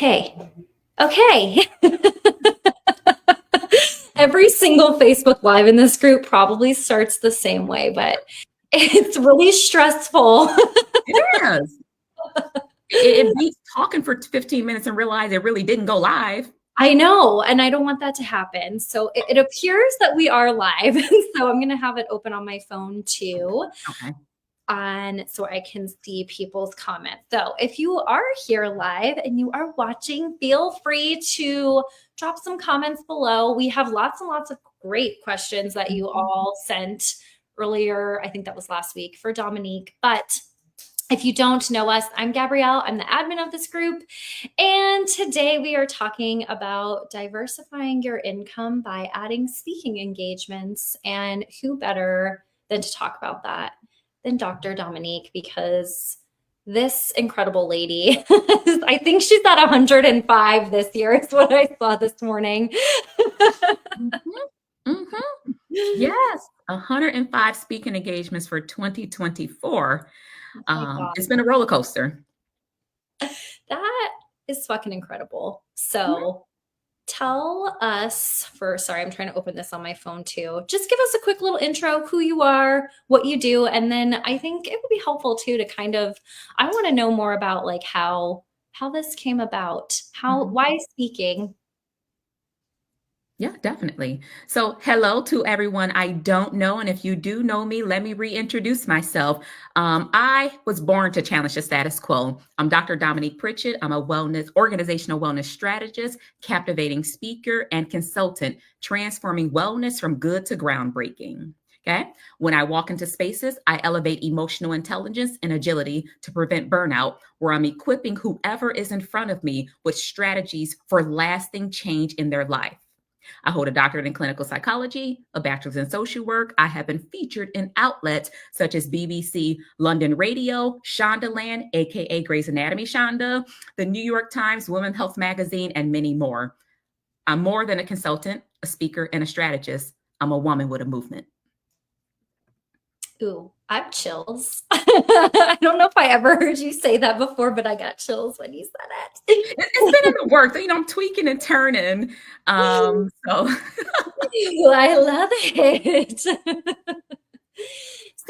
Okay. Every single Facebook Live in this group probably starts the same way, but it's really stressful. It is. It beats talking for 15 minutes and realize it really didn't go live. I know, and I don't want that to happen. So it appears that we are live. So I'm going to have it open on my phone too. Okay. So I can see people's comments. So if you are here live and you are watching, feel free to drop some comments below. We have lots and lots of great questions that you all sent earlier. I think that was last week for Dominique. But if you don't know us, I'm Gabrielle. I'm the admin of this group. And today we are talking about diversifying your income by adding speaking engagements. And who better than to talk about that than Dr. Dominique, because this incredible lady, I think she's at 105 this year is what I saw this morning. Yes, 105 speaking engagements for 2024. It's been a roller coaster. That is fucking incredible. So tell us sorry, I'm trying to open this on my phone too. Just give us a quick little intro, who you are, what you do. And then I think it would be helpful too to I want to know more about like how this came about, why speaking. Yeah, definitely. So hello to everyone I don't know. And if you do know me, let me reintroduce myself. I was born to challenge the status quo. I'm Dr. Dominique Pritchett. I'm a organizational wellness strategist, captivating speaker, and consultant, transforming wellness from good to groundbreaking. Okay. When I walk into spaces, I elevate emotional intelligence and agility to prevent burnout, where I'm equipping whoever is in front of me with strategies for lasting change in their life. I hold a doctorate in clinical psychology, a bachelor's in social work. I have been featured in outlets such as BBC London Radio, Shondaland, aka Grey's Anatomy Shonda, the New York Times, Women's Health Magazine, and many more. I'm more than a consultant, a speaker, and a strategist. I'm a woman with a movement. Ooh, I have chills. I don't know if I ever heard you say that before, but I got chills when you said it. It's been in the work. I'm tweaking and turning. So I love it. So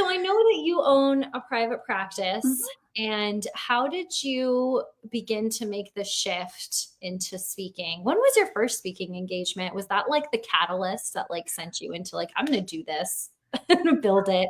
I know that you own a private practice. And how did you begin to make the shift into speaking? When was your first speaking engagement? Was that like the catalyst that like sent you into like, I'm going to do this? Build it?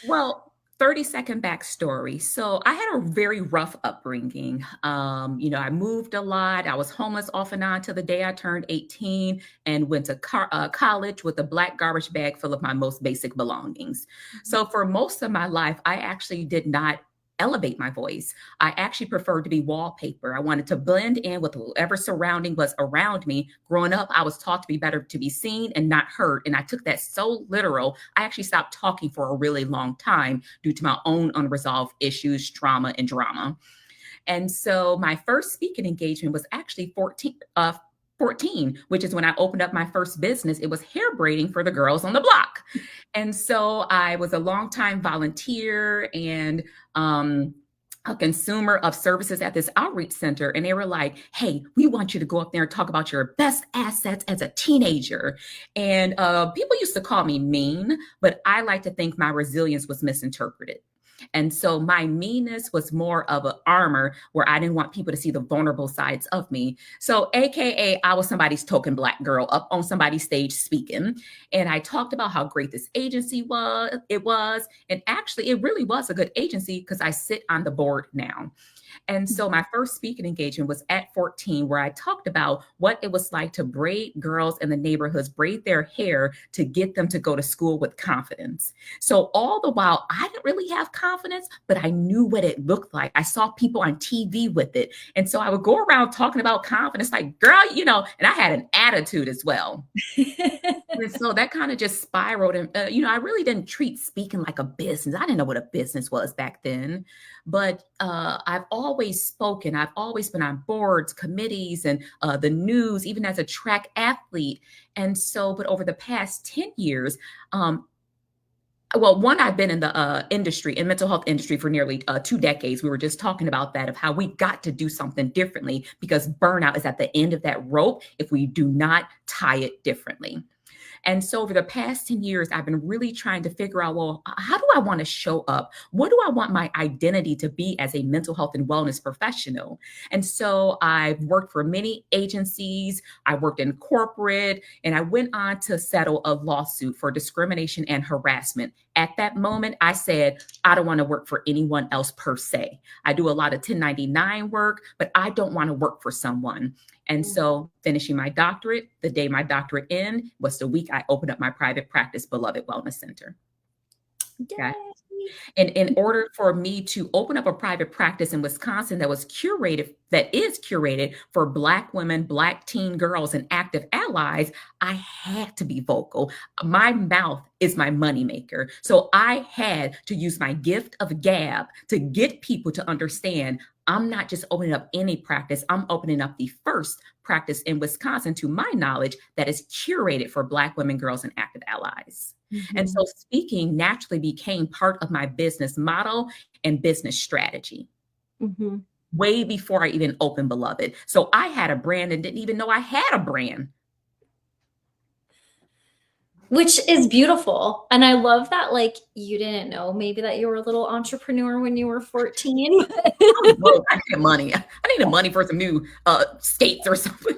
Well, 30-second backstory. So I had a very rough upbringing. I moved a lot. I was homeless off and on till the day I turned 18 and went to college with a black garbage bag full of my most basic belongings. So for most of my life, I actually did not elevate my voice. I actually preferred to be wallpaper. I wanted to blend in with whatever surrounding was around me. Growing up, I was taught to be better to be seen and not heard. And I took that so literal. I actually stopped talking for a really long time due to my own unresolved issues, trauma, and drama. And so my first speaking engagement was actually 14, which is when I opened up my first business. It was hair braiding for the girls on the block. And so I was a longtime volunteer and a consumer of services at this outreach center. And they were like, hey, we want you to go up there and talk about your best assets as a teenager. And people used to call me mean, but I like to think my resilience was misinterpreted. And so my meanness was more of an armor where I didn't want people to see the vulnerable sides of me. So AKA, I was somebody's token black girl up on somebody's stage speaking. And I talked about how great this agency was. And actually, it really was a good agency because I sit on the board now. And so my first speaking engagement was at 14, where I talked about what it was like to braid girls in the neighborhoods, braid their hair to get them to go to school with confidence. So all the while, I didn't really have confidence, but I knew what it looked like. I saw people on TV with it. And so I would go around talking about confidence, like, girl, and I had an attitude as well. And so that kind of just spiraled. And, I really didn't treat speaking like a business. I didn't know what a business was back then. But I've always spoken. I've always been on boards, committees, and the news, even as a track athlete. And so, but over the past 10 years, Well, one, I've been in the industry, in mental health industry for nearly 2 decades. We were just talking about that, of how we got to do something differently, because burnout is at the end of that rope if we do not tie it differently. And so over the past 10 years, I've been really trying to figure out, well, how do I want to show up? What do I want my identity to be as a mental health and wellness professional? And so I've worked for many agencies, I worked in corporate, and I went on to settle a lawsuit for discrimination and harassment. At that moment, I said, I don't want to work for anyone else per se. I do a lot of 1099 work, but I don't want to work for someone. And so finishing my doctorate, the day my doctorate ended was the week I opened up my private practice, Beloved Wellness Center. Okay. And in order for me to open up a private practice in Wisconsin that is curated for Black women, Black teen girls, and active allies, I had to be vocal. My mouth is my moneymaker. So I had to use my gift of gab to get people to understand I'm not just opening up any practice, I'm opening up the first practice in Wisconsin, to my knowledge, that is curated for Black women, girls, and active allies. Mm-hmm. And so speaking naturally became part of my business model and business strategy. Mm-hmm. Way before I even opened Beloved. So I had a brand and didn't even know I had a brand. Which is beautiful. And I love that, like, you didn't know maybe that you were a little entrepreneur when you were 14. Well, I needed money. I needed money for some new skates or something.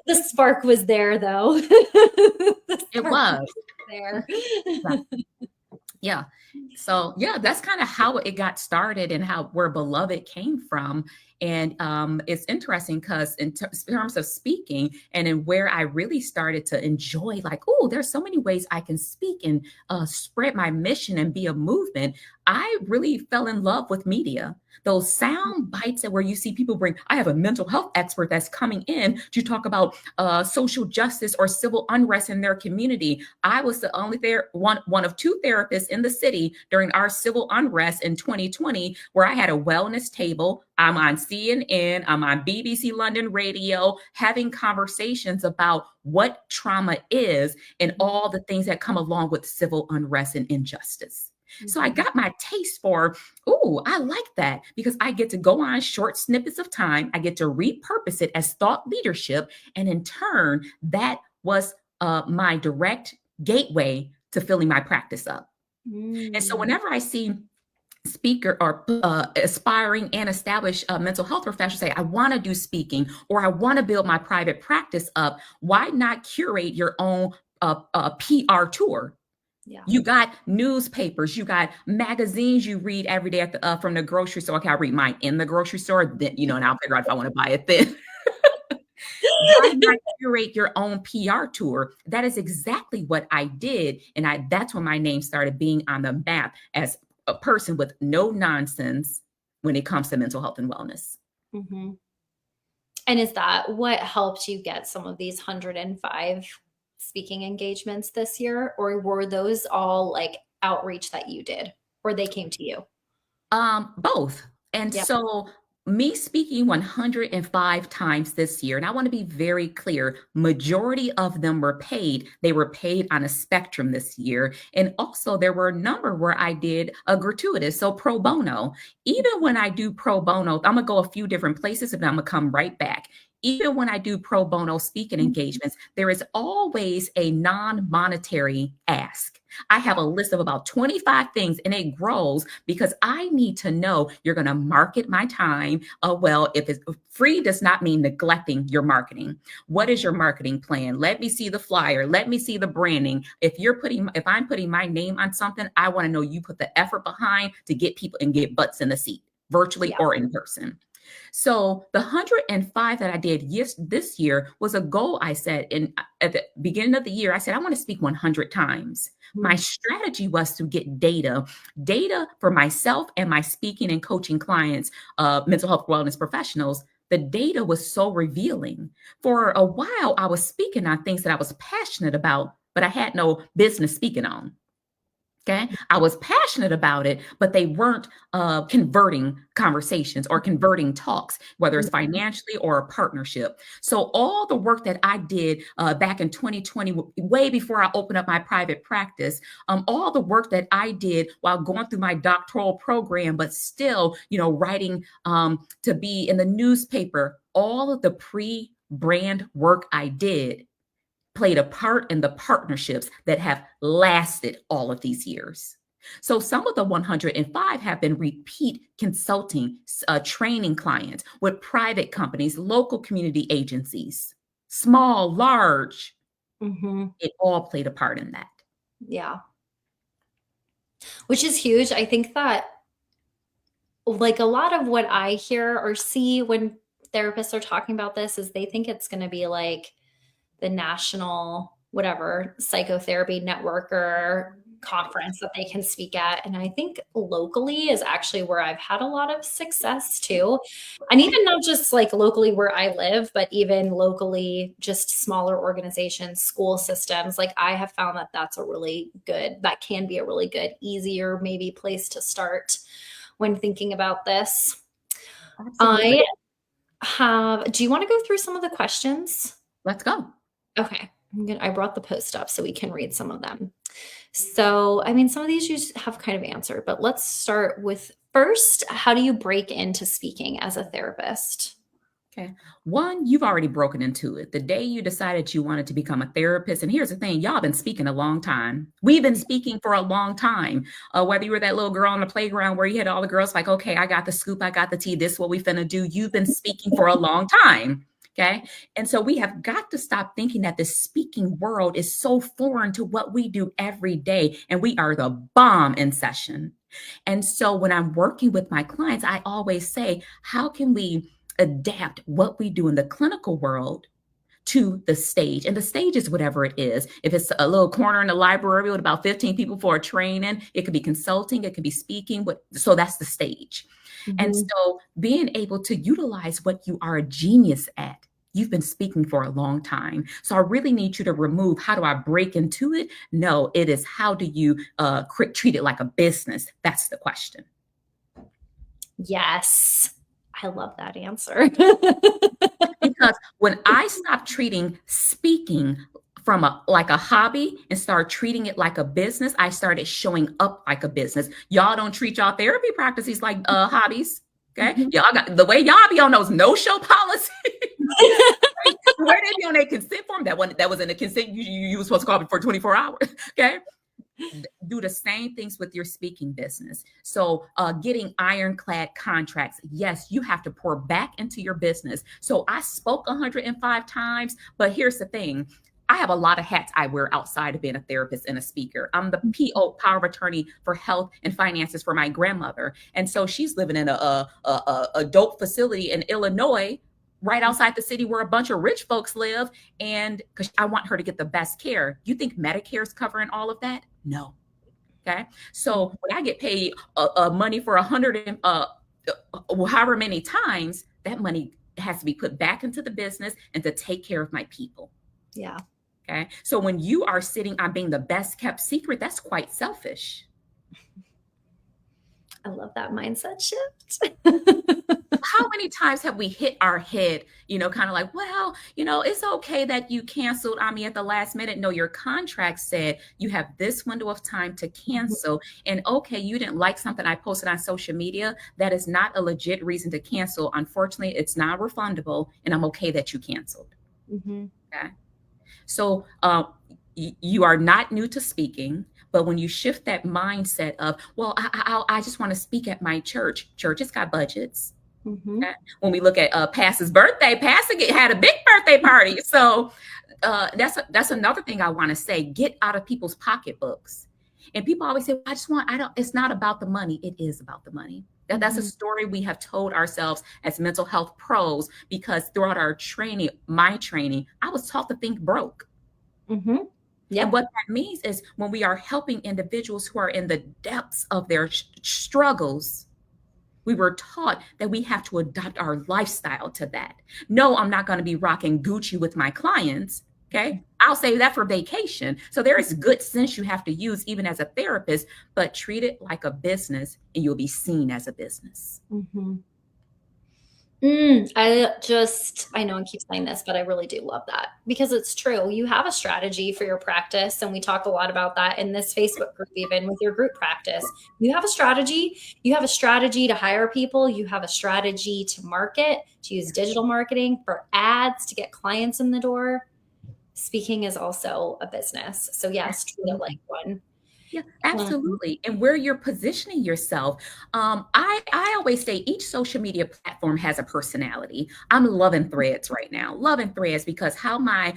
The spark was there, though. It was there. Yeah. So yeah, that's kind of how it got started and where Beloved came from. And it's interesting because in terms of speaking and in where I really started to enjoy, like, oh, there's so many ways I can speak and spread my mission and be a movement. I really fell in love with media. Those sound bites where you see people I have a mental health expert that's coming in to talk about social justice or civil unrest in their community. I was the only one of two therapists in the city during our civil unrest in 2020, where I had a wellness table. I'm on CNN, I'm on BBC London Radio, having conversations about what trauma is and all the things that come along with civil unrest and injustice. So I got my taste for, I like that, because I get to go on short snippets of time. I get to repurpose it as thought leadership. And in turn, that was my direct gateway to filling my practice up. And so whenever I see speaker or aspiring and established mental health professionals say, I want to do speaking, or I want to build my private practice up, why not curate your own PR tour? Yeah. You got newspapers, you got magazines you read every day from the grocery store. Okay, I read mine in the grocery store, then, and I'll figure out if I want to buy it then. Why not curate your own PR tour? That is exactly what I did. And that's when my name started being on the map as a person with no nonsense when it comes to mental health and wellness. Mm-hmm. And is that what helped you get some of these 105 speaking engagements this year? Or were those all like outreach that you did, or they came to you? Both. And so me speaking 105 times this year, and I want to be very clear, majority of them were paid. They were paid on a spectrum this year. And also there were a number where I did a gratuitous, so pro bono. Even when I do pro bono, I'm gonna go a few different places and I'm gonna come right back. Even when I do pro bono speaking engagements, there is always a non-monetary ask. I have a list of about 25 things, and it grows because I need to know you're going to market my time. Well, if it's free does not mean neglecting your marketing. What is your marketing plan? Let me see the flyer. Let me see the branding. If I'm putting my name on something, I want to know you put the effort behind to get people and get butts in the seat, virtually or in person. So the 105 that I did this year was a goal I set at the beginning of the year. I said, I want to speak 100 times. Mm-hmm. My strategy was to get data for myself and my speaking and coaching clients, mental health wellness professionals. The data was so revealing. For a while, I was speaking on things that I was passionate about, but I had no business speaking on. Okay. I was passionate about it, but they weren't converting conversations or converting talks, whether it's financially or a partnership. So all the work that I did back in 2020, way before I opened up my private practice, all the work that I did while going through my doctoral program, but still, writing to be in the newspaper, all of the pre-brand work I did played a part in the partnerships that have lasted all of these years. So some of the 105 have been repeat consulting, training clients with private companies, local community agencies, small, large. Mm-hmm. It all played a part in that. Yeah. Which is huge. I think that like a lot of what I hear or see when therapists are talking about this is they think it's going to be like the national whatever psychotherapy network or conference that they can speak at. And I think locally is actually where I've had a lot of success too. And even not just like locally where I live, but even locally, just smaller organizations, school systems. Like I have found that that can be a really good, easier maybe place to start when thinking about this. Absolutely. Do you want to go through some of the questions? Let's go. Okay. I brought the post up so we can read some of them. So, I mean, some of these you have kind of answered, but let's start with first, how do you break into speaking as a therapist? Okay. One, you've already broken into it. The day you decided you wanted to become a therapist, and here's the thing, y'all been speaking a long time. We've been speaking for a long time. Whether you were that little girl on the playground where you had all the girls like, okay, I got the scoop, I got the tea, this is what we finna do. You've been speaking for a long time. Okay. And so we have got to stop thinking that the speaking world is so foreign to what we do every day. And we are the bomb in session. And so when I'm working with my clients, I always say, how can we adapt what we do in the clinical world to the stage? And the stage is whatever it is. If it's a little corner in the library with about 15 people for a training, it could be consulting, it could be speaking. So that's the stage. Mm-hmm. And so being able to utilize what you are a genius at. You've been speaking for a long time. So I really need you to remove, how do I break into it? No, it is how do you treat it like a business? That's the question. Yes. I love that answer. Because when I stopped treating speaking from like a hobby and start treating it like a business, I started showing up like a business. Y'all don't treat y'all therapy practices like hobbies. Okay. Mm-hmm. Y'all got the way y'all be on those no-show policies. Where they be on their consent form, that was in the consent you were supposed to call before 24 hours. Okay. Do the same things with your speaking business. So getting ironclad contracts. Yes, you have to pour back into your business. So I spoke 105 times, but here's the thing. I have a lot of hats I wear outside of being a therapist and a speaker. I'm the PO, power of attorney for health and finances for my grandmother. And so she's living in a dope facility in Illinois, right outside the city where a bunch of rich folks live. And because I want her to get the best care. You think Medicare is covering all of that? No. Okay. So when I get paid money for 100 however many times, that money has to be put back into the business and to take care of my people. Yeah. Okay. So when you are sitting on being the best kept secret, that's quite selfish. I love that mindset shift. How many times have we hit our head, kind of like, well, it's okay that you canceled on me at the last minute. No, your contract said you have this window of time to cancel. And okay, you didn't like something I posted on social media. That is not a legit reason to cancel. Unfortunately, it's not refundable, and I'm okay that you canceled. Mm-hmm. Okay. So you are not new to speaking. But when you shift that mindset of, well, I just want to speak at my church. Churches got budgets. Mm-hmm. Okay? When we look at Pastor's birthday, Pastor had a big birthday party. So that's another thing I want to say. Get out of people's pocketbooks. And people always say, it's not about the money. It is about the money. That's a story we have told ourselves as mental health pros, because throughout our training, my training, I was taught to think broke. Mm-hmm. Yeah. And what that means is when we are helping individuals who are in the depths of their struggles, we were taught that we have to adopt our lifestyle to that. No, I'm not going to be rocking Gucci with my clients, Okay. I'll say that for vacation. So there is good sense you have to use even as a therapist, but treat it like a business and you'll be seen as a business. Mm-hmm. I know I keep saying this, but I really do love that because it's true. You have a strategy for your practice, and we talk a lot about that in this Facebook group, even with your group practice. You have a strategy. You have a strategy to hire people. You have a strategy to market, to use digital marketing for ads to get clients in the door. Speaking is also a business. So yes, treat it like one. Yeah, Um, absolutely. And where you're positioning yourself, I always say each social media platform has a personality. I'm loving Threads right now, loving Threads because how my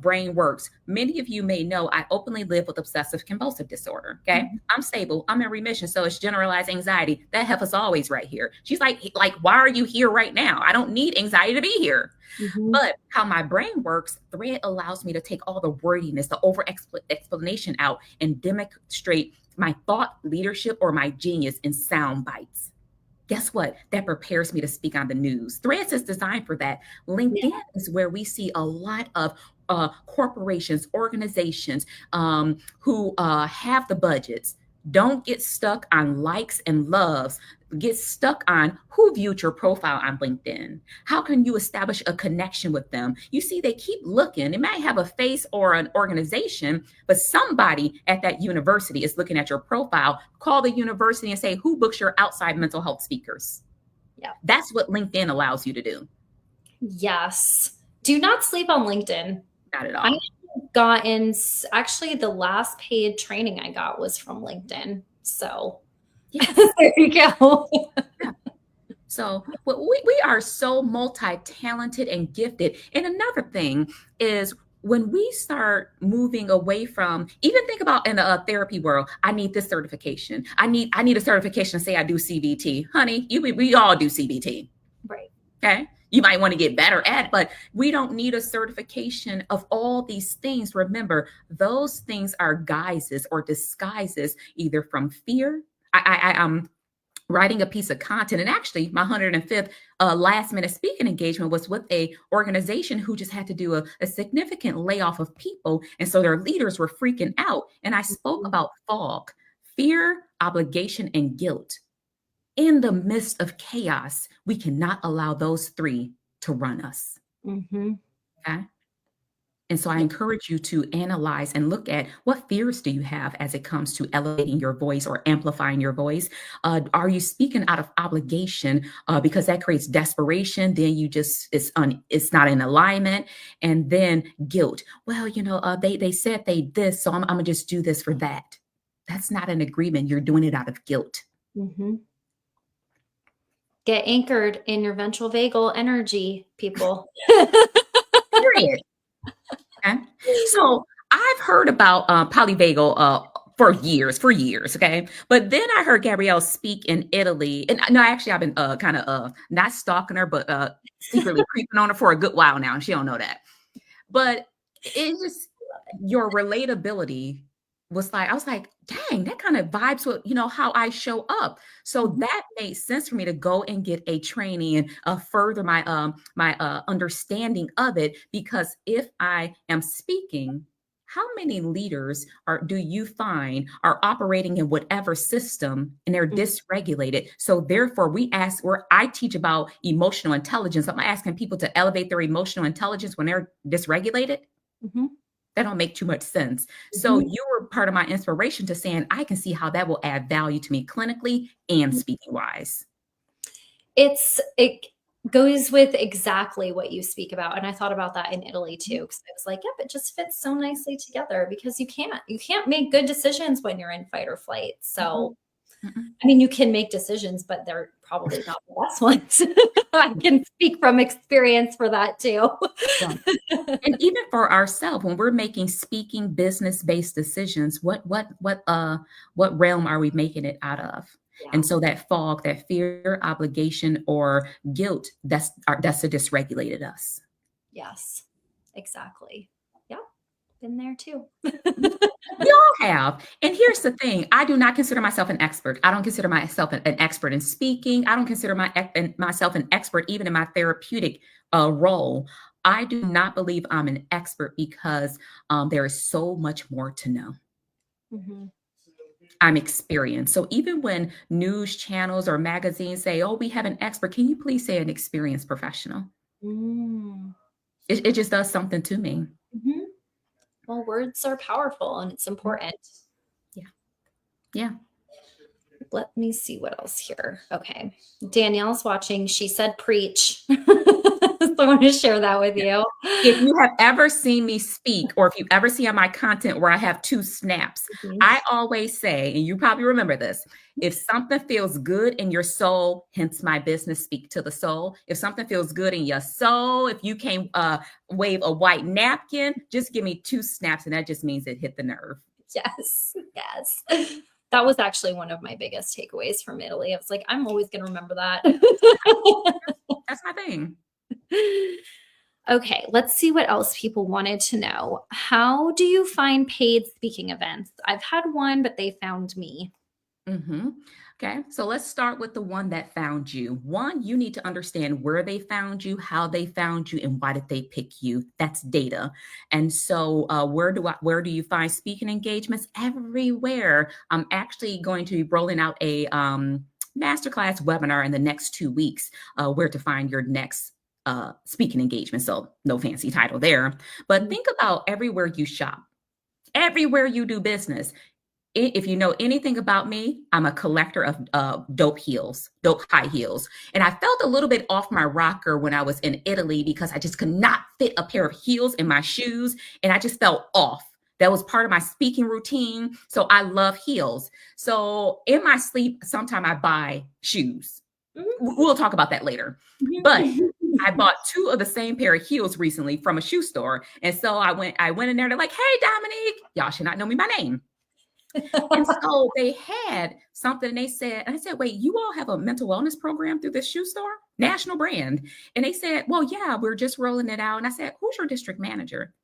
brain works. Many of you may know I openly live with obsessive compulsive disorder. Okay, I'm stable. I'm in remission, so it's generalized anxiety. That heifer's always right here. She's like, why are you here right now? I don't need anxiety to be here. mhm. But how my brain works, Thread allows me to take all the wordiness, the over explanation out and demonstrate my thought leadership or my genius in sound bites. Guess what? That prepares me to speak on the news. Threads is designed for that. Yeah. LinkedIn is where we see a lot of corporations, organizations who have the budgets. Don't get stuck on likes and loves. Get stuck on who viewed your profile on LinkedIn. How can you establish a connection with them? You see, they keep looking. It might have a face or an organization, but somebody at that university is looking at your profile. Call the university and say, who books your outside mental health speakers? Yeah. That's what LinkedIn allows you to do. Yes. Do not sleep on LinkedIn. Not at I all. actually the last paid training I got was from LinkedIn. So Yes. there you go. Yeah. So we are so multi-talented and gifted. And another thing is when we start moving away from, even think about in a therapy world, I need this certification. I need a certification to say I do CBT. Honey, we all do CBT. Right. Okay. You might want to get better at it, but we don't need a certification of all these things. Remember, those things are guises or disguises either from fear. I'm writing a piece of content, and actually my 105th last minute speaking engagement was with a organization who just had to do a significant layoff of people, and so their leaders were freaking out. And I spoke about fog, fear, obligation, and guilt. In the midst of chaos, we cannot allow those three to run us. Mm-hmm. Okay. And so I encourage you to analyze and look at what fears do you have as it comes to elevating your voice or amplifying your voice. Are you speaking out of obligation because that creates desperation? Then it's not in alignment, and then guilt. Well, they said they this, so I'm gonna just do this for that. That's not an agreement. You're doing it out of guilt. Mm-hmm. Get anchored in your ventral vagal energy, people. Period. Okay. So I've heard about polyvagal for years, okay? But then I heard Gabrielle speak in Italy. And no, actually I've been kind of not stalking her, but secretly creeping on her for a good while now. And she don't know that. But it's just your relatability was like, I was like, dang, that kind of vibes with, how I show up. So that made sense for me to go and get a training and further my understanding of it. Because if I am speaking, how many leaders do you find are operating in whatever system and they're dysregulated? So therefore where I teach about emotional intelligence, I'm asking people to elevate their emotional intelligence when they're dysregulated. Mm-hmm. That don't make too much sense. So you were part of my inspiration to saying, I can see how that will add value to me clinically and speaking wise. It goes with exactly what you speak about. And I thought about that in Italy too, because I was like, yep, it just fits so nicely together because you can't make good decisions when you're in fight or flight. So, I mean, you can make decisions, but they're probably not the best ones. I can speak from experience for that too. Yeah. And even for ourselves, when we're making speaking business-based decisions, what realm are we making it out of? Yeah. And so that fog, that fear, obligation, or guilt, that's the dysregulated us. Yes, exactly. Yeah, been there too. We all have. And here's the thing. I do not consider myself an expert. I don't consider myself an expert in speaking. I don't consider myself an expert even in my therapeutic role. I do not believe I'm an expert because there is so much more to know. Mm-hmm. I'm experienced. So even when news channels or magazines say, oh, we have an expert, can you please say an experienced professional? Mm. It just does something to me. Mm-hmm. Well, words are powerful and it's important. Yeah. Yeah. Let me see what else here. Okay. Danielle's watching. She said preach. So I want to share that with you. If you have ever seen me speak, or if you ever see on my content where I have 2 snaps, I always say, and you probably remember this, if something feels good in your soul, hence my business, speak to the soul. If something feels good in your soul, if you can wave a white napkin, just give me 2 snaps, and that just means it hit the nerve. Yes. Yes. That was actually one of my biggest takeaways from Italy. I was like, I'm always going to remember that. That's my thing. Okay, let's see what else people wanted to know. How do you find paid speaking events? I've had one, but they found me. Mm-hmm. Okay, so let's start with the one that found you. One, you need to understand where they found you, how they found you, and why did they pick you. That's data. And so, where do you find speaking engagements? Everywhere. I'm actually going to be rolling out a masterclass webinar in the next 2 weeks, where to find your next speaking engagement. So, no fancy title there, but think about everywhere you shop, everywhere you do business. If you know anything about me, I'm a collector of dope high heels. And I felt a little bit off my rocker when I was in Italy because I just could not fit a pair of heels in my shoes. And I just felt off. That was part of my speaking routine. So I love heels. So in my sleep, sometimes I buy shoes. We'll talk about that later. But I bought 2 of the same pair of heels recently from a shoe store. And so I went in there. They're like, hey, Dominique, y'all should not know me by name. And so they had something, and they said, and I said, wait, you all have a mental wellness program through this shoe store? National brand. And they said, well, yeah, we're just rolling it out. And I said, who's your district manager?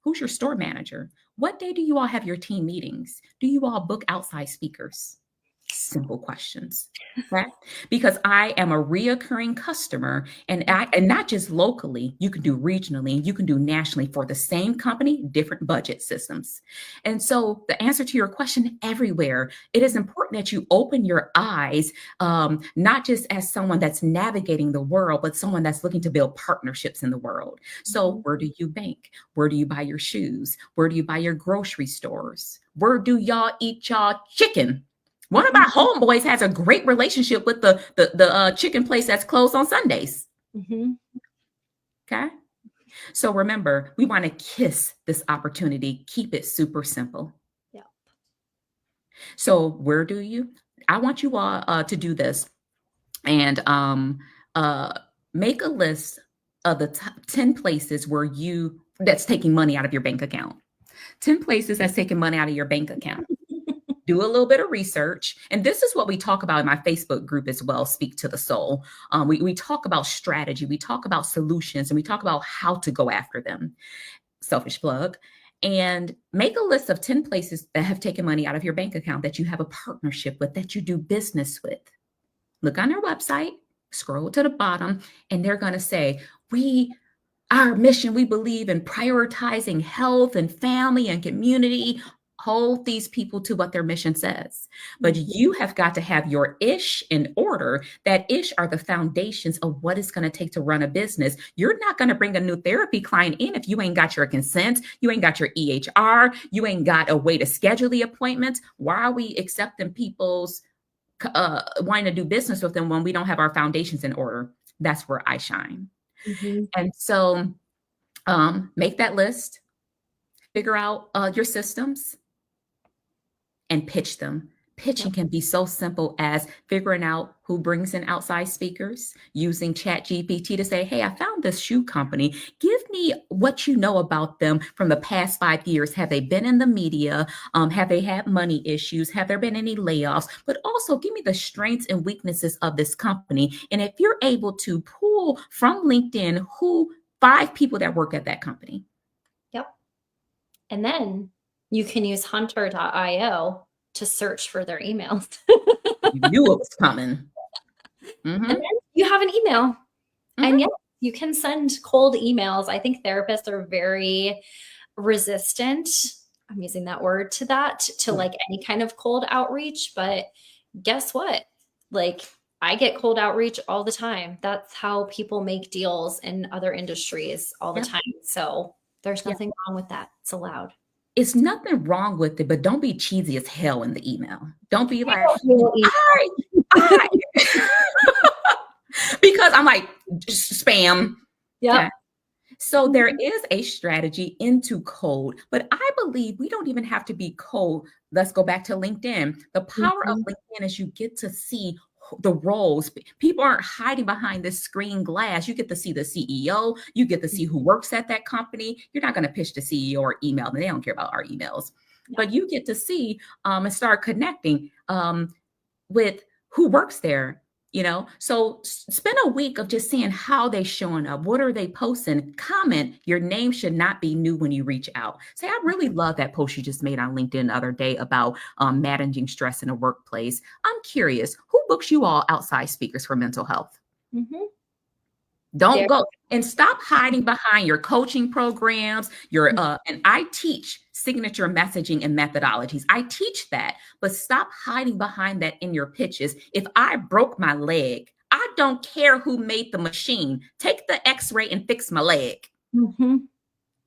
Who's your store manager? What day do you all have your team meetings? Do you all book outside speakers? Simple questions, right? Because I am a reoccurring customer, and not just locally, you can do regionally, you can do nationally for the same company, different budget systems. And so the answer to your question, everywhere, it is important that you open your eyes, not just as someone that's navigating the world, but someone that's looking to build partnerships in the world. So where do you bank? Where do you buy your shoes? Where do you buy your grocery stores? Where do y'all eat y'all chicken? One of my homeboys has a great relationship with the chicken place that's closed on Sundays. Mm-hmm. Okay. So remember, we want to kiss this opportunity. Keep it super simple. Yeah. So where do you? I want you all to do this and make a list of the top 10 places where that's taking money out of your bank account. 10 places that's taking money out of your bank account. Do a little bit of research. And this is what we talk about in my Facebook group as well, Speak to the Soul. We talk about strategy, we talk about solutions, and we talk about how to go after them. Selfish plug. And make a list of 10 places that have taken money out of your bank account that you have a partnership with, that you do business with. Look on their website, scroll to the bottom, and they're going to say, our mission, we believe in prioritizing health and family and community. Hold these people to what their mission says. But you have got to have your ish in order. That ish are the foundations of what it's going to take to run a business. You're not going to bring a new therapy client in if you ain't got your consent, you ain't got your EHR, you ain't got a way to schedule the appointments. Why are we accepting people's wanting to do business with them when we don't have our foundations in order? That's where I shine. Mm-hmm. And so make that list, figure out your systems, and pitch them. Pitching can be so simple as figuring out who brings in outside speakers, using ChatGPT to say, hey, I found this shoe company. Give me what you know about them from the past 5 years. Have they been in the media? Have they had money issues? Have there been any layoffs? But also give me the strengths and weaknesses of this company. And if you're able to pull from LinkedIn 5 people that work at that company. Yep. And then you can use hunter.io to search for their emails. You knew it was coming. Mm-hmm. And then you have an email. Mm-hmm. And yes, You can send cold emails. I think therapists are very resistant. I'm using that word to that, to like any kind of cold outreach. But guess what? Like, I get cold outreach all the time. That's how people make deals in other industries all the Yep. time. So there's Yep. nothing wrong with that. It's allowed. It's nothing wrong with it, but don't be cheesy as hell in the email. Don't be like, We will email. I, because I'm like, spam. Yep. Okay. So there is a strategy into cold, but I believe we don't even have to be cold. Let's go back to LinkedIn. The power of LinkedIn is you get to see the roles. People aren't hiding behind this screen glass. You get to see the CEO. You get to see who works at that company. You're not going to pitch the CEO or email them. They don't care about our emails. But you get to see and start connecting with who works there. So spend a week of just seeing how they showing up. What are they posting? Comment. Your name should not be new when you reach out. Say, I really love that post you just made on LinkedIn the other day about managing stress in a workplace. I'm curious, who books you all outside speakers for mental health? Don't go and stop hiding behind your coaching programs. And I teach signature messaging and methodologies. I teach that, but stop hiding behind that in your pitches. If I broke my leg, I don't care who made the machine. Take the x-ray and fix my leg. Okay?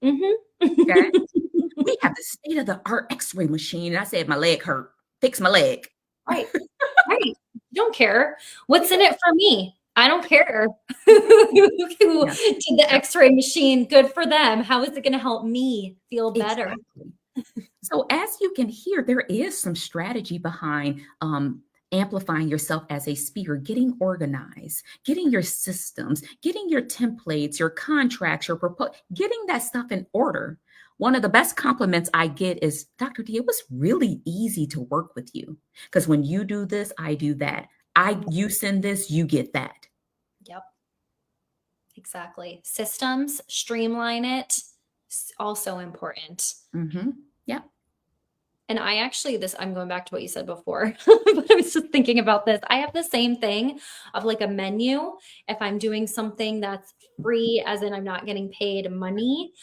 We have the state-of-the-art x-ray machine. And I said, my leg hurt. Fix my leg. Right. You don't care. What's in it for me? I don't care who did the x-ray machine. Good for them. How is it going to help me feel better? Exactly. So as you can hear, there is some strategy behind amplifying yourself as a speaker, getting organized, getting your systems, getting your templates, your contracts, your getting that stuff in order. One of the best compliments I get is, Dr. D, it was really easy to work with you. Because when you do this, I do that. You send this, you get that. Yep. Exactly. Systems, streamline it. Also important. Yep. And I actually, I'm going back to what you said before, but I was just thinking about this. I have the same thing of like a menu. If I'm doing something that's free, as in I'm not getting paid money,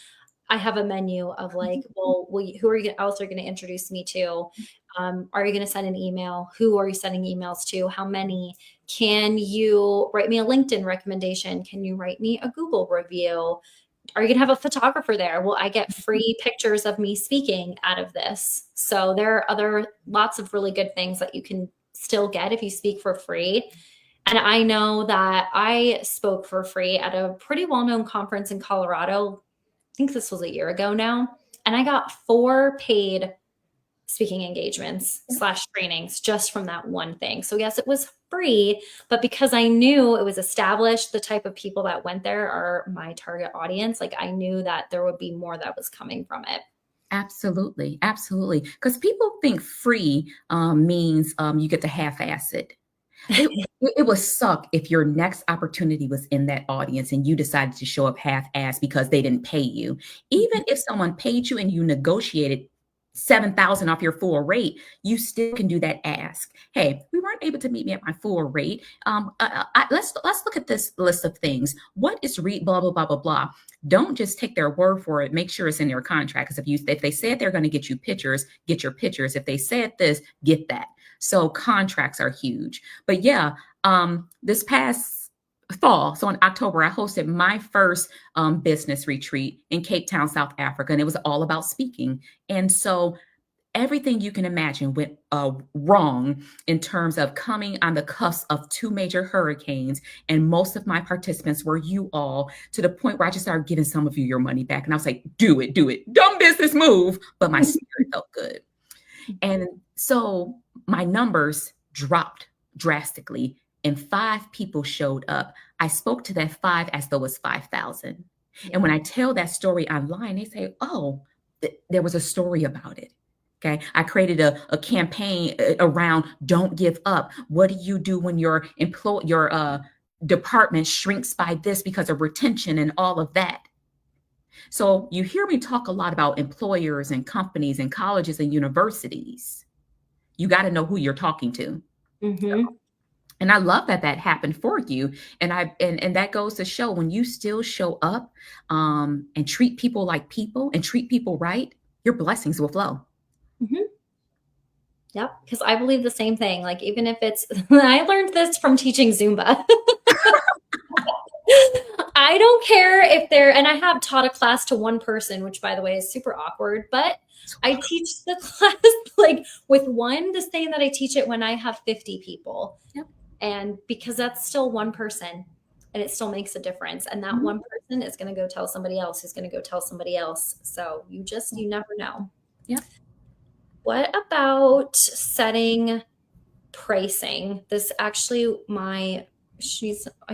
I have a menu of like, well, who are you else are going to introduce me to? Are you going to send an email? Who are you sending emails to? How many? Can you write me a LinkedIn recommendation? Can you write me a Google review? Are you going to have a photographer there? Well, I get free pictures of me speaking out of this. So there are lots of really good things that you can still get if you speak for free. And I know that I spoke for free at a pretty well-known conference in Colorado. I think this was a year ago now. And I got 4 paid speaking engagements / trainings just from that one thing. So yes, it was free, but because I knew it was established, the type of people that went there are my target audience. Like I knew that there would be more that was coming from it. Absolutely. Absolutely. Because people think free means you get to half-ass it. It would suck if your next opportunity was in that audience and you decided to show up half-assed because they didn't pay you. Even if someone paid you and you negotiated $7,000 off your full rate, you still can do that ask. Hey, we weren't able to meet me at my full rate. Let's look at this list of things. What is blah, blah, blah, blah, blah. Don't just take their word for it. Make sure it's in your contract. Because if they said they're going to get you pictures, get your pictures. If they said this, get that. So contracts are huge. But yeah, this past fall, so in October, I hosted my first business retreat in Cape Town, South Africa, and it was all about speaking. And so everything you can imagine went wrong in terms of coming on the cusp of 2 major hurricanes. And most of my participants were you all, to the point where I just started giving some of you your money back. And I was like, do it. Dumb business move. But my spirit felt good. And so my numbers dropped drastically and 5 people showed up. I spoke to that 5 as though it was 5,000. Yeah. And when I tell that story online, they say, oh, there was a story about it. Okay. I created a campaign around don't give up. What do you do when your department shrinks by this because of retention and all of that? So you hear me talk a lot about employers and companies and colleges and universities. You got to know who you're talking to. And I love that that happened for you. And that goes to show when you still show up and treat people like people and treat people right, your blessings will flow. Mhm. Yep, because I believe the same thing. Like, even if it's, I learned this from teaching Zumba. I don't care if they're, and I have taught a class to one person, which by the way is super awkward, but I teach the class like with one, the same that I teach it when I have 50 people. Yep. And because that's still one person and it still makes a difference. And that Mhm. one person is going to go tell somebody else who's going to go tell somebody else. So you never know. Yep. What about setting pricing? This actually, I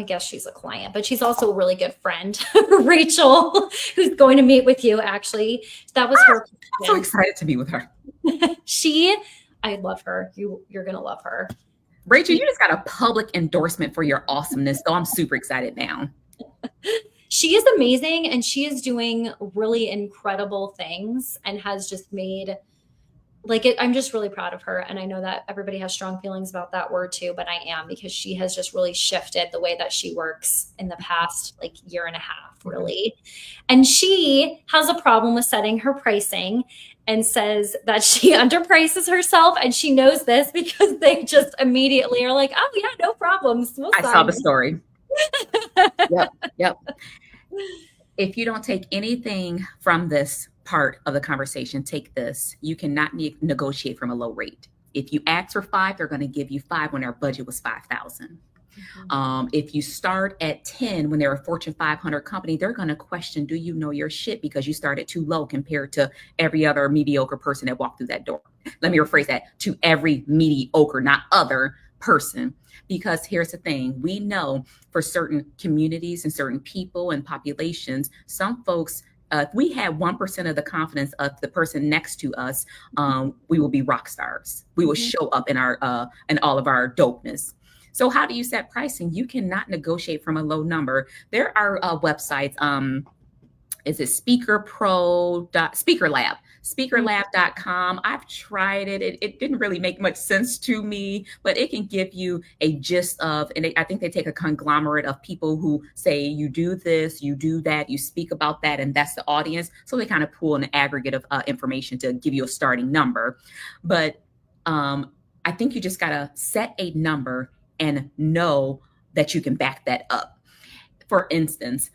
guess she's a client, but she's also a really good friend, Rachel, who's going to meet with you. Actually, that was her I'm so excited to be with her. I love her. You're gonna love her. Rachel, you just got a public endorsement for your awesomeness. So I'm super excited now. She is amazing, and she is doing really incredible things and has just made like it. I'm just really proud of her. And I know that everybody has strong feelings about that word too, but I am, because she has just really shifted the way that she works in the past like year and a half, really. And she has a problem with setting her pricing and says that she underprices herself. And she knows this because they just immediately are like, oh, yeah, no problems. We'll I saw sign the story. Yep. Yep. If you don't take anything from this part of the conversation, take this. You cannot negotiate from a low rate. If you ask for 5, they're going to give you 5 when our budget was 5,000. If you start at 10 when they're a Fortune 500 company, they're going to question, do you know your shit? Because you started too low compared to every other mediocre person that walked through that door. Let me rephrase that, to every mediocre, not other person. Because here's the thing, we know for certain communities and certain people and populations, some folks, if we had 1% of the confidence of the person next to us, we will be rock stars. We will show up in all of our dopeness. So how do you set pricing? You cannot negotiate from a low number. There are websites. Is it speakerlab.com. I've tried it. It didn't really make much sense to me, but it can give you a gist of, and I think they take a conglomerate of people who say, you do this, you do that, you speak about that, and that's the audience. So they kind of pull an aggregate of information to give you a starting number. But I think you just got to set a number and know that you can back that up. For instance,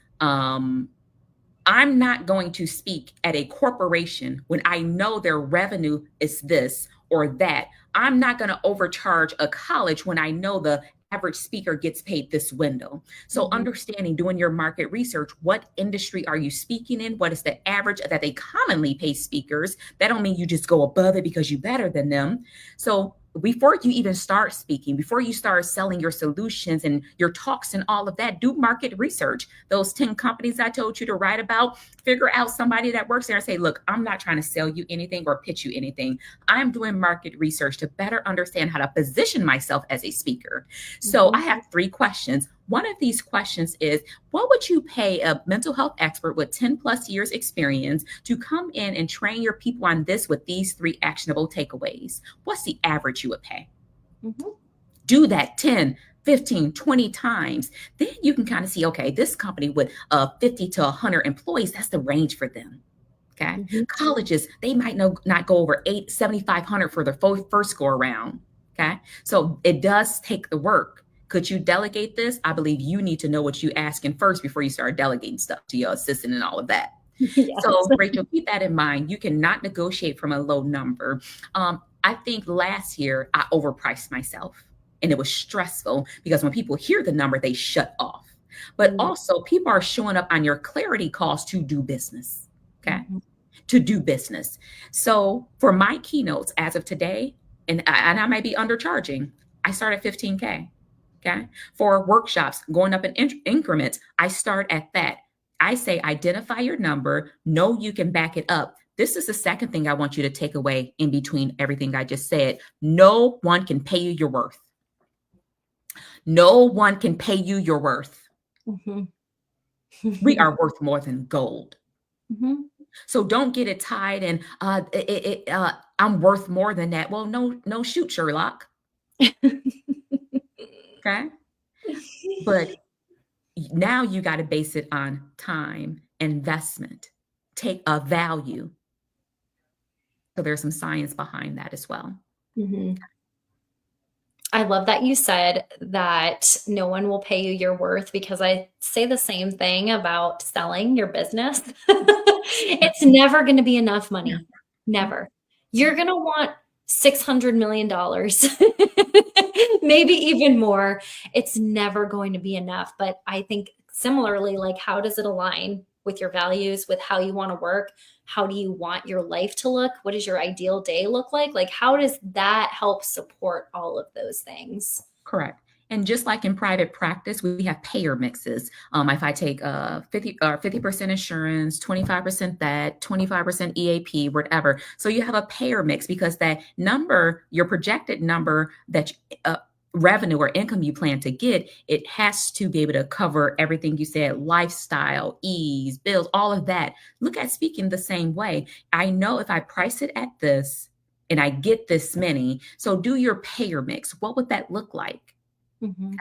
I'm not going to speak at a corporation when I know their revenue is this or that. I'm not going to overcharge a college when I know the average speaker gets paid this window. So understanding, doing your market research, what industry are you speaking in? What is the average that they commonly pay speakers? That don't mean you just go above it because you're better than them. So before you even start speaking, before you start selling your solutions and your talks and all of that, do market research. Those 10 companies I told you to write about, figure out somebody that works there and say, look, I'm not trying to sell you anything or pitch you anything. I'm doing market research to better understand how to position myself as a speaker. So I have 3 questions. One of these questions is, what would you pay a mental health expert with 10 plus years experience to come in and train your people on this with these 3 actionable takeaways? What's the average you would pay? Do that 10, 15, 20 times. Then you can kind of see, okay, this company with 50 to 100 employees, that's the range for them. Okay. Colleges, they might not go over 7,500 for their first go around. Okay. So it does take the work. Could you delegate this? I believe you need to know what you're asking first before you start delegating stuff to your assistant and all of that. Yes. So Rachel, keep that in mind. You cannot negotiate from a low number. I think last year I overpriced myself and it was stressful because when people hear the number, they shut off. But also people are showing up on your clarity calls to do business. Okay. To do business. So for my keynotes as of today, and I might be undercharging, I start at 15K. Okay. For workshops going up in increments, I start at that. I say, identify your number, know you can back it up. This is the second thing I want you to take away in between everything I just said. No one can pay you your worth. No one can pay you your worth. We are worth more than gold. So don't get it tied and I'm worth more than that. Well, no, shoot, Sherlock. Okay. But now you got to base it on time, investment, take a value. So there's some science behind that as well. Mhm. I love that you said that no one will pay you your worth, because I say the same thing about selling your business. It's never going to be enough money. Never. You're going to want $600 million, maybe even more. It's never going to be enough. But I think similarly, like, how does it align with your values, with how you want to work? How do you want your life to look? What does your ideal day look like? Like, how does that help support all of those things? Correct. And just like in private practice, we have payer mixes. If I take 50% insurance, 25% that, 25% EAP, whatever. So you have a payer mix because that number, your projected number that revenue or income you plan to get, it has to be able to cover everything you said, lifestyle, ease, bills, all of that. Look at speaking the same way. I know if I price it at this, and I get this many. So do your payer mix. What would that look like? Mhm.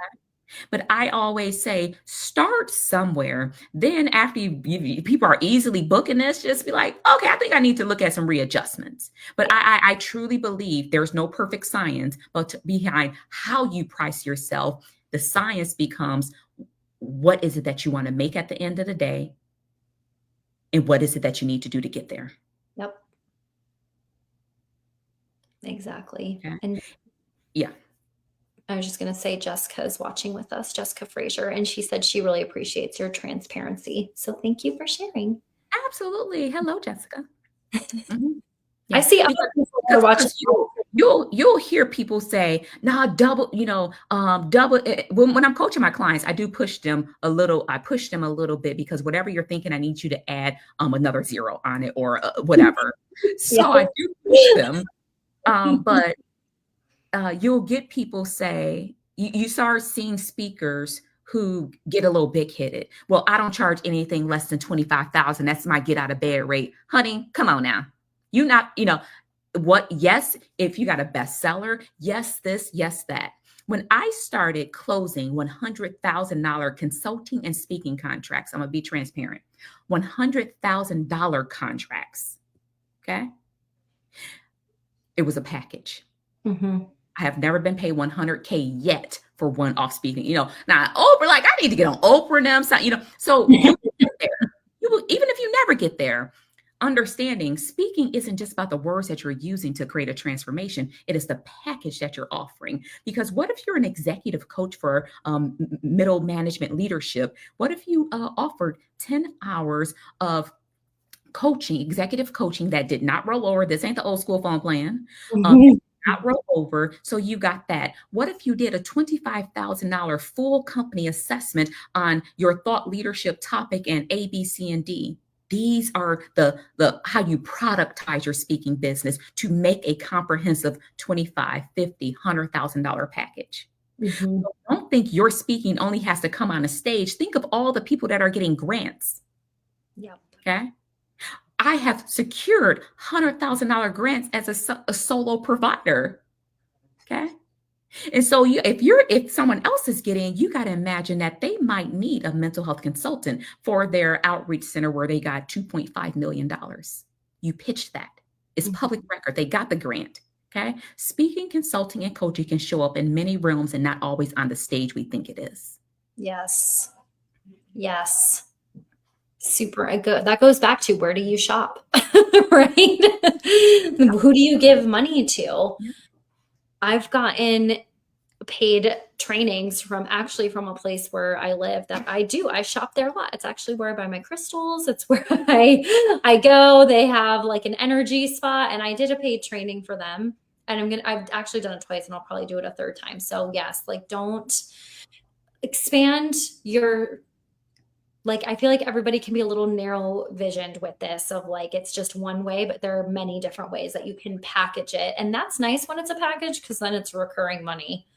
But I always say, start somewhere. Then after people are easily booking this, just be like, okay, I think I need to look at some readjustments. But I truly believe there's no perfect science, but behind how you price yourself, the science becomes, what is it that you want to make at the end of the day? And what is it that you need to do to get there? Yep, exactly. Okay. And Yeah. I was just going to say, Jessica is watching with us, Jessica Frazier, and she said she really appreciates your transparency. So thank you for sharing. Absolutely. Hello, Jessica. Mhm. I Yeah, see other because people that are watching. you'll hear people say, "Nah, double, double." When I'm coaching my clients, I do push them a little. I push them a little bit because whatever you're thinking, I need you to add another zero on it or whatever. Yeah. So I do push them, but you'll get people say, you start seeing speakers who get a little big headed. Well, I don't charge anything less than 25,000. That's my get out of bed rate. Honey, come on now. You not, what? Yes, if you got a bestseller, yes, this, yes, that. When I started closing $100,000 consulting and speaking contracts, I'm gonna be transparent, $100,000 contracts. Okay. It was a package. Mhm. I have never been paid 100K yet for one off speaking. Now Oprah, like I need to get on Oprah and them. So you will get there. You will, even if you never get there, understanding speaking isn't just about the words that you're using to create a transformation. It is the package that you're offering. Because what if you're an executive coach for middle management leadership? What if you offered 10 hours of coaching, executive coaching that did not roll over? This ain't the old school phone plan. Mhm. Not roll over. So you got that. What if you did a $25,000 full company assessment on your thought leadership topic and A, B, C, and D? These are the how you productize your speaking business to make a comprehensive 25, 50, $100,000 package. Mhm. So don't think your speaking only has to come on a stage. Think of all the people that are getting grants. Yep. Okay. I have secured $100,000 grants as a solo provider. Okay. And so if someone else is getting, you got to imagine that they might need a mental health consultant for their outreach center where they got $2.5 million. You pitched that. It's public record. They got the grant. Okay. Speaking, consulting, and coaching can show up in many realms and not always on the stage we think it is. Yes. Yes. Super good. That goes back to, where do you shop? Right? Who do you give money to? Yeah. I've gotten paid trainings from a place where I live that I shop there a lot. It's actually where I buy my crystals. It's where I go. They have like an energy spot, and I did a paid training for them. And I've actually done it twice, and I'll probably do it a third time. So yes, like, don't expand your, like, I feel like everybody can be a little narrow visioned with this, of like, it's just one way, but there are many different ways that you can package it. And that's nice when it's a package, because then it's recurring money.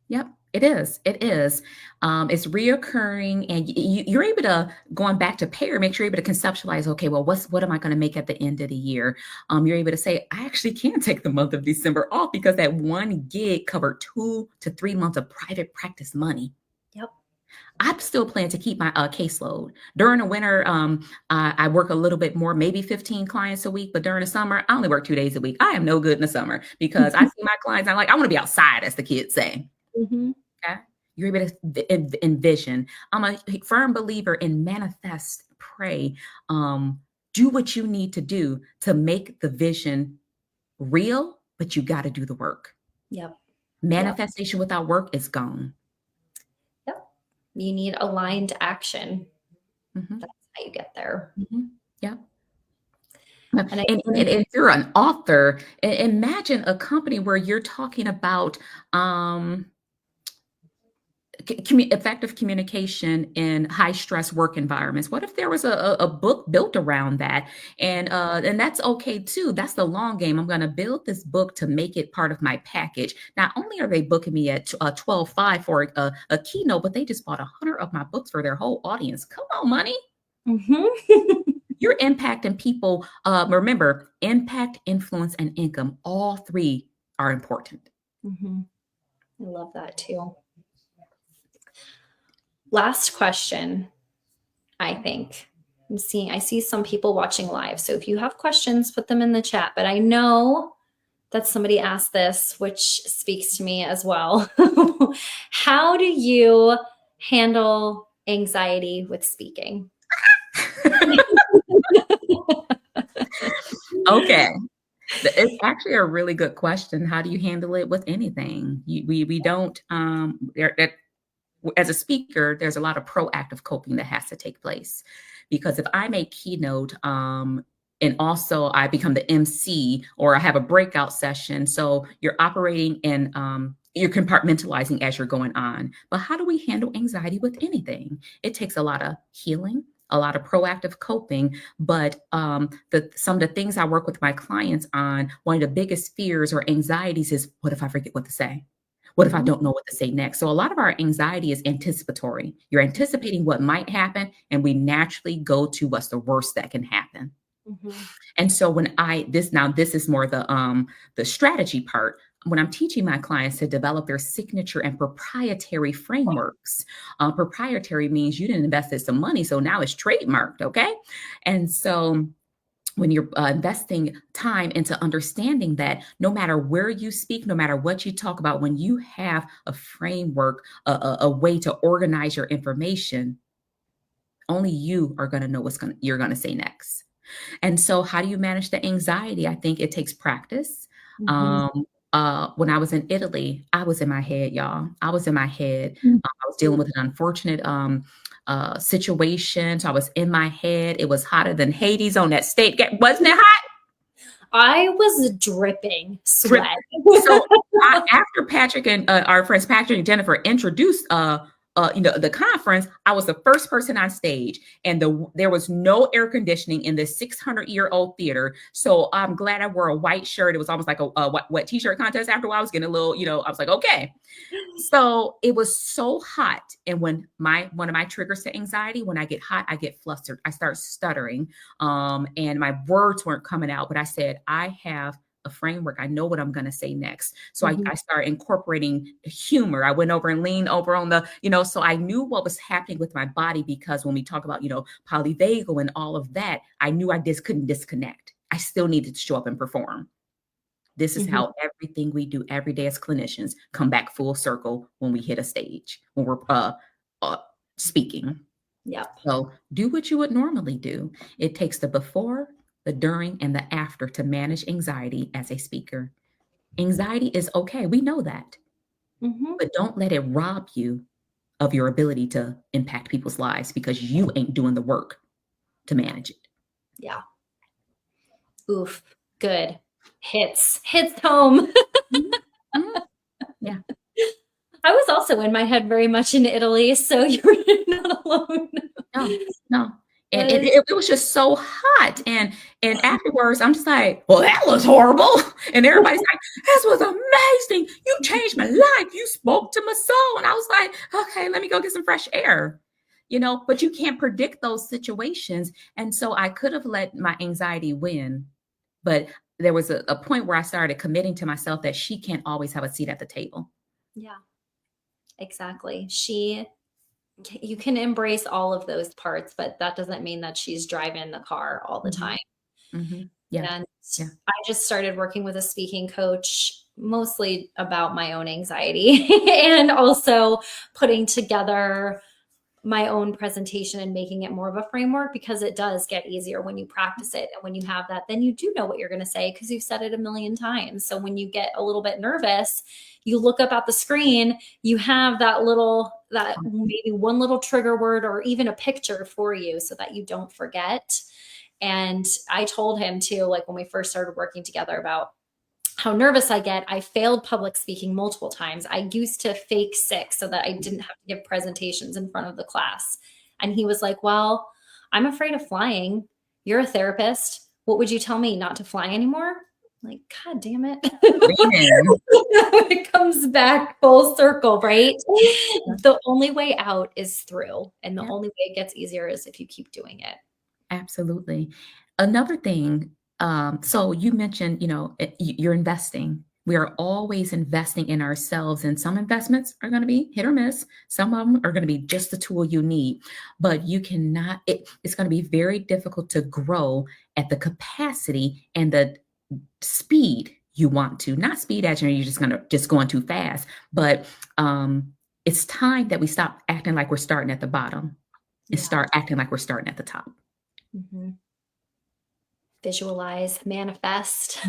Yep. It is. It is. It's reoccurring, and you're able to, going back to payer, make sure you're able to conceptualize. Okay, well, what am I going to make at the end of the year? You're able to say, I actually can take the month of December off because that one gig covered 2 to 3 months of private practice money. Yep. I still plan to keep my caseload during the winter. I work a little bit more, maybe 15 clients a week, but during the summer, I only work 2 days a week. I am no good in the summer because I see my clients. I'm like, I want to be outside, as the kids say. Mm-hmm. Okay. You're able to envision. I'm a firm believer in manifest, pray, do what you need to do to make the vision real, but you got to do the work. Yep. Manifestation without work is gone. Yep. You need aligned action. Mm-hmm. That's how you get there. Mm-hmm. Yeah. And if you're an author, imagine a company where you're talking about effective communication in high stress work environments. What if there was a book built around that? And that's okay too. That's the long game. I'm going to build this book to make it part of my package. Not only are they booking me at 12.5 for a keynote, but they just bought 100 of my books for their whole audience. Come on, money. Mm-hmm. You're impacting people. Remember, impact, influence, and income. All three are important. Mm-hmm. I love that too. Last question, I think. I see some people watching live. So if you have questions, put them in the chat. But I know that somebody asked this, which speaks to me as well. How do you handle anxiety with speaking? Okay. It's actually a really good question. How do you handle it with anything? We don't, as a speaker, there's a lot of proactive coping that has to take place. Because if I make keynote, and also I become the MC or I have a breakout session, so you're operating in, you're compartmentalizing as you're going on. But how do we handle anxiety with anything? It takes a lot of healing, a lot of proactive coping. But some of the things I work with my clients on, one of the biggest fears or anxieties is, what if I forget what to say? What if I don't know what to say next? So a lot of our anxiety is anticipatory. You're anticipating what might happen, and we naturally go to what's the worst that can happen. Mm-hmm. And so when this is more the strategy part. When I'm teaching my clients to develop their signature and proprietary frameworks, proprietary means you didn't invest some money, so now it's trademarked, okay? And so when you're investing time into understanding that no matter where you speak, no matter what you talk about, when you have a framework, a way to organize your information, only you are going to know you're going to say next. And so how do you manage the anxiety? I think it takes practice. Mm-hmm. When I was in Italy, I was in my head, y'all. I was in my head. Mm-hmm. I was dealing with an unfortunate situation. So I was in my head. It was hotter than Hades on that state. Wasn't it hot? I was dripping sweat. So after Patrick and our friends Patrick and Jennifer introduced the conference, I was the first person on stage, and there was no air conditioning in this 600-year-old theater. So I'm glad I wore a white shirt. It was almost like a wet t-shirt contest. After a while, I was getting a little, I was like, okay. So it was so hot. And when one of my triggers to anxiety, when I get hot, I get flustered. I start stuttering, and my words weren't coming out. But I said, I have a framework. I know what I'm going to say next. So I started incorporating humor. I went over and leaned over on so I knew what was happening with my body, because when we talk about, polyvagal and all of that, I knew I just couldn't disconnect. I still needed to show up and perform. This is how everything we do every day as clinicians come back full circle when we hit a stage, when we're speaking. Yeah. So do what you would normally do. It takes the before, the during, and the after to manage anxiety as a speaker. Anxiety is okay. We know that. But don't let it rob you of your ability to impact people's lives because you ain't doing the work to manage it. Yeah. Oof. Good. Hits home. Yeah. I was also in my head very much in Italy, so you're not alone. No. And it was just so hot. And afterwards, I'm just like, well, that was horrible. And everybody's like, this was amazing. You changed my life. You spoke to my soul. And I was like, okay, let me go get some fresh air. But you can't predict those situations. And so I could have let my anxiety win. But there was a point where I started committing to myself that she can't always have a seat at the table. Yeah, exactly. You can embrace all of those parts, but that doesn't mean that she's driving the car all the time. Yeah. And I just started working with a speaking coach, mostly about my own anxiety and also putting together my own presentation and making it more of a framework, because it does get easier when you practice it. And when you have that, then you do know what you're going to say because you've said it a million times. So when you get a little bit nervous, you look up at the screen, you have that maybe one little trigger word or even a picture for you so that you don't forget. And I told him too, like when we first started working together, about how nervous I get. I failed public speaking multiple times. I used to fake sick so that I didn't have to give presentations in front of the class. And he was like, well, I'm afraid of flying. You're a therapist. What would you tell me, not to fly anymore? I'm like, God damn it. It comes back full circle, right? The only way out is through. And the only way it gets easier is if you keep doing it. Absolutely. Another thing, so you mentioned, you're investing. We are always investing in ourselves, and some investments are going to be hit or miss. Some of them are going to be just the tool you need, but you cannot, it's going to be very difficult to grow at the capacity and the speed you want to. Not speed as you're just going too fast, but it's time that we stop acting like we're starting at the bottom and start acting like we're starting at the top. Mm-hmm. Visualize, manifest.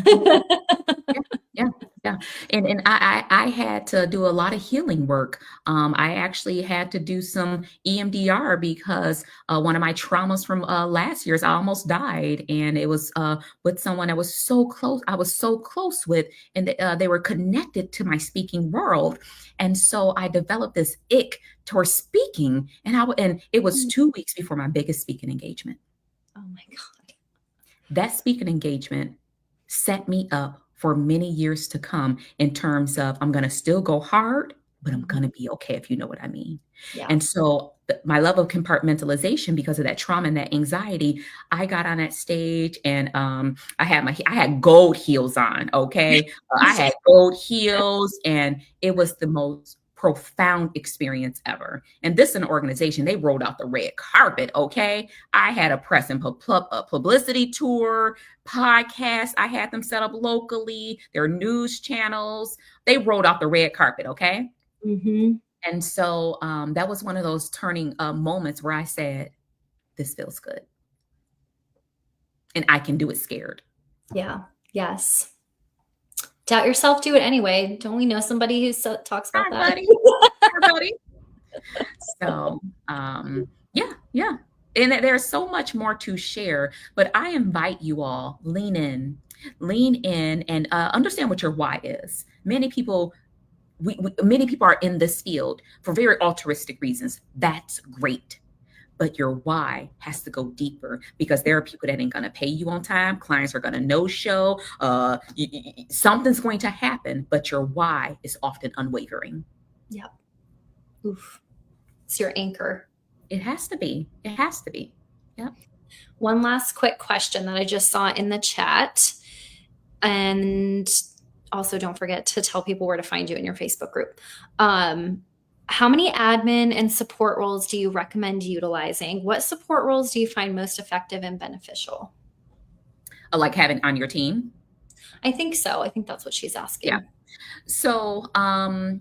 Yeah. And I had to do a lot of healing work. I actually had to do some EMDR because one of my traumas from last year's, I almost died, and it was with someone I was so close with, and they were connected to my speaking world, and so I developed this ick towards speaking, and it was 2 weeks before my biggest speaking engagement. Oh my God. That speaking engagement set me up for many years to come in terms of I'm going to still go hard, but I'm going to be okay, if you know what I mean. Yeah. And so my level of compartmentalization, because of that trauma and that anxiety, I got on that stage and I had gold heels on. Okay. I had gold heels, and it was the most profound experience ever. And this is an organization, they rolled out the red carpet. Okay. I had a press and publicity tour, podcast. I had them set up locally, their news channels. They rolled out the red carpet. Okay. Mm-hmm. And so that was one of those turning moments where I said, this feels good. And I can do it scared. Yeah. Yes. Doubt yourself, do it anyway. Don't we know somebody who talks about that? Everybody. So, yeah. And there's so much more to share, but I invite you all, lean in and understand what your why is. Many people are in this field for very altruistic reasons. That's great. But your why has to go deeper, because there are people that ain't going to pay you on time. Clients are going to no-show. Something's going to happen, but your why is often unwavering. Yep. Oof. It's your anchor. It has to be. It has to be. Yep. One last quick question that I just saw in the chat. And also don't forget to tell people where to find you in your Facebook group. How many admin and support roles do you recommend utilizing? What support roles do you find most effective and beneficial? Like having on your team? I think so. I think that's what she's asking. Yeah. So I'm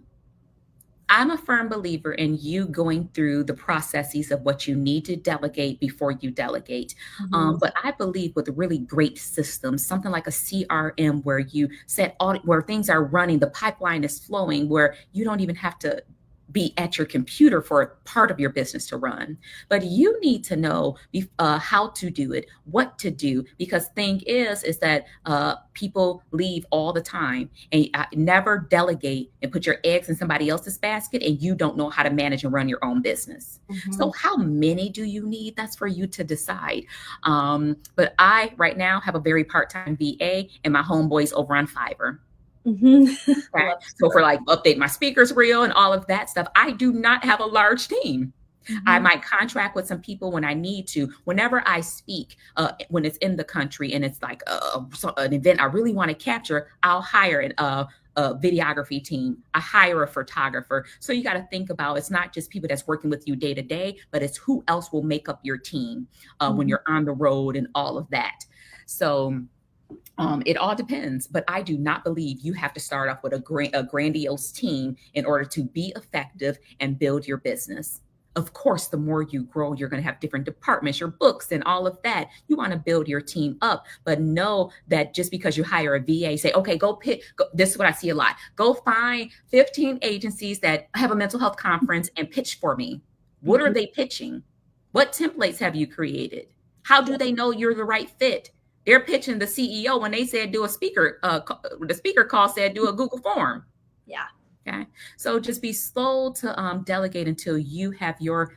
a firm believer in you going through the processes of what you need to delegate before you delegate. Mm-hmm. But I believe with really great systems, something like a CRM, where you set where things are running, the pipeline is flowing, where you don't even have to be at your computer for part of your business to run, but you need to know how to do it, what to do, because thing is that people leave all the time, and never delegate and put your eggs in somebody else's basket, and you don't know how to manage and run your own business. So how many do you need? That's for you to decide. But I right now have a very part-time VA, and my homeboys over on Fiverr. Okay. So for like update my speakers reel and all of that stuff, I do not have a large team. I might contract with some people when I need to. Whenever I speak, when it's in the country and it's like an event I really want to capture, I'll hire a videography team. I hire a photographer. So you got to think about, it's not just people that's working with you day to day, but it's who else will make up your team when you're on the road and all of that. So it all depends, but I do not believe you have to start off with a grandiose team in order to be effective and build your business. Of course, the more you grow, you're going to have different departments, your books and all of that. You want to build your team up, but know that just because you hire a VA, say, okay, this is what I see a lot. Go find 15 agencies that have a mental health conference and pitch for me. What are they pitching? What templates have you created? How do they know you're the right fit? They're pitching the CEO when they said do a speaker. The speaker call said do a Google form. Yeah. Okay. So just be slow to delegate until you have your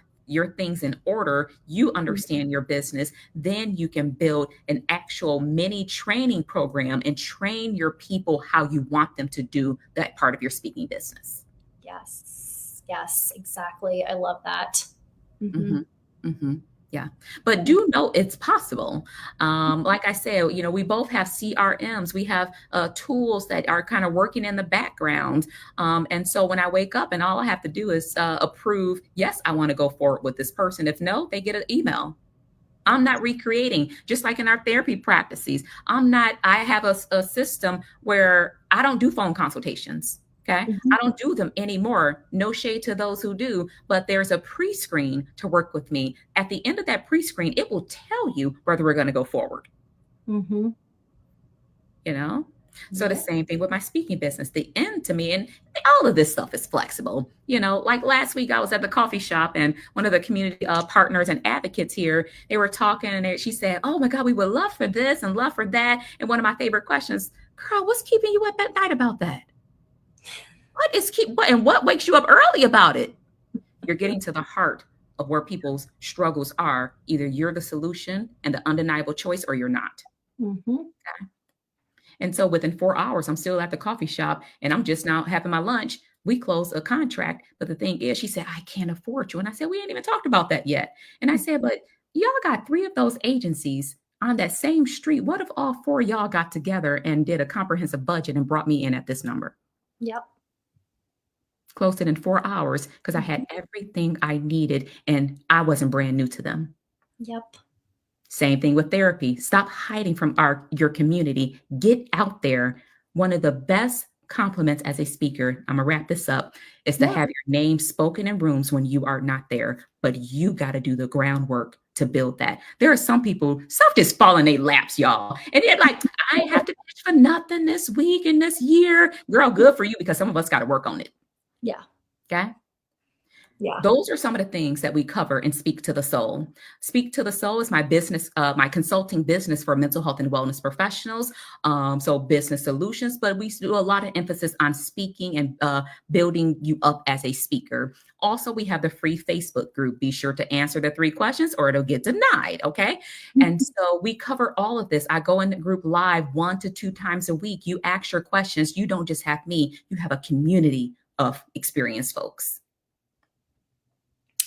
things in order. You understand your business. Then you can build an actual mini training program and train your people how you want them to do that part of your speaking business. Yes. Yes, exactly. I love that. Yeah. But do know it's possible. Like I said, we both have CRMs. We have tools that are kind of working in the background. And so when I wake up and all I have to do is approve, yes, I want to go forward with this person. If no, they get an email. I'm not recreating, just like in our therapy practices. I have a system where I don't do phone consultations. Okay. I don't do them anymore. No shade to those who do, but there's a pre-screen to work with me. At the end of that pre-screen, it will tell you whether we're going to go forward. So the same thing with my speaking business. The end to me, and all of this stuff is flexible. Like last week I was at the coffee shop, and one of the community partners and advocates here, they were talking, and she said, oh my God, we would love for this and love for that. And one of my favorite questions, girl, what's keeping you up at night about that? What wakes you up early about it? You're getting to the heart of where people's struggles are. Either you're the solution and the undeniable choice, or you're not. Okay. And so within 4 hours, I'm still at the coffee shop, and I'm just now having my lunch. We closed a contract. But the thing is, she said, I can't afford you. And I said, we ain't even talked about that yet. And I said, but y'all got 3 of those agencies on that same street. What if all 4 of y'all got together and did a comprehensive budget and brought me in at this number? Yep. Closed it in 4 hours because I had everything I needed, and I wasn't brand new to them. Yep. Same thing with therapy. Stop hiding from your community. Get out there. One of the best compliments as a speaker, I'm gonna wrap this up, is to have your name spoken in rooms when you are not there. But you got to do the groundwork to build that. There are some people, stuff just fall in their laps, y'all. And they're like, I have to pitch for nothing this week and this year. Girl, good for you, because some of us got to work on it. Yeah. Okay. Yeah. Those are some of the things that we cover in Speak to the Soul. Speak to the Soul is my business, my consulting business for mental health and wellness professionals. So business solutions, but we do a lot of emphasis on speaking and building you up as a speaker. Also, we have the free Facebook group. Be sure to answer the 3 questions or it'll get denied. Okay. And so we cover all of this. I go in the group live 1 to 2 times a week. You ask your questions. You don't just have me, you have a community of experienced folks.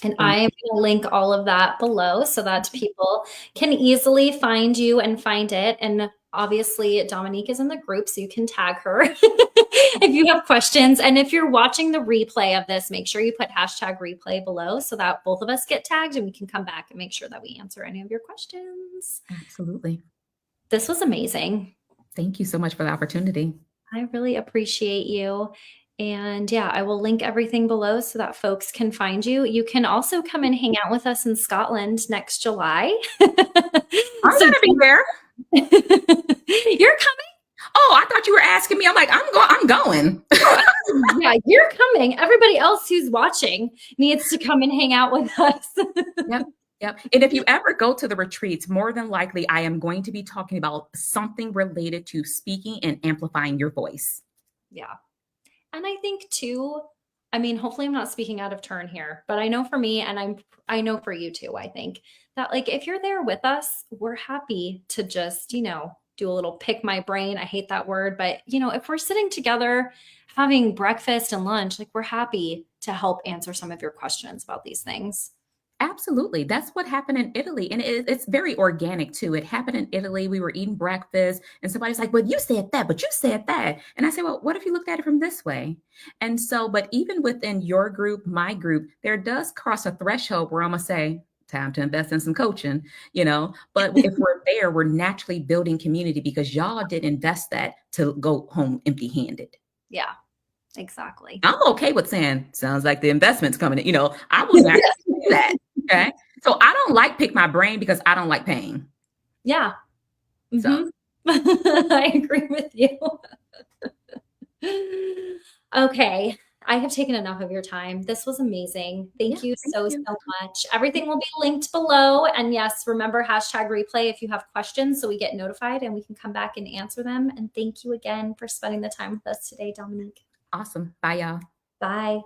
And I am going to link all of that below so that people can easily find you and find it. And obviously Dominique is in the group, so you can tag her if you have questions. And if you're watching the replay of this, make sure you put #replay below so that both of us get tagged and we can come back and make sure that we answer any of your questions. Absolutely. This was amazing. Thank you so much for the opportunity. I really appreciate you. And yeah, I will link everything below so that folks can find you. You can also come and hang out with us in Scotland next July. I'm going to be there. You're coming? Oh, I thought you were asking me. I'm like, I'm going. Yeah, you're coming. Everybody else who's watching needs to come and hang out with us. Yep. Yep. And if you ever go to the retreats, more than likely, I am going to be talking about something related to speaking and amplifying your voice. Yeah. And I think too, I mean, hopefully I'm not speaking out of turn here, but I know for me and I know for you too, I think that like if you're there with us, we're happy to just, do a little pick my brain. I hate that word, but if we're sitting together having breakfast and lunch, like we're happy to help answer some of your questions about these things. Absolutely. That's what happened in Italy. And it's very organic too. It happened in Italy. We were eating breakfast and somebody's like, well, you said that, but you said that. And I said, well, what if you looked at it from this way? And so, but even within your group, my group, there does cross a threshold where I'm going to say, time to invest in some coaching, but if we're there, we're naturally building community because y'all did invest that to go home empty handed. Yeah, exactly. I'm okay with saying, sounds like the investment's coming in. I will not say that. Okay. So I don't like pick my brain because I don't like pain. Yeah. So I agree with you. Okay. I have taken enough of your time. This was amazing. Thank you thank so, you. so much. Everything will be linked below. And yes, remember #replay if you have questions so we get notified and we can come back and answer them. And thank you again for spending the time with us today, Dominique. Awesome. Bye, y'all. Bye.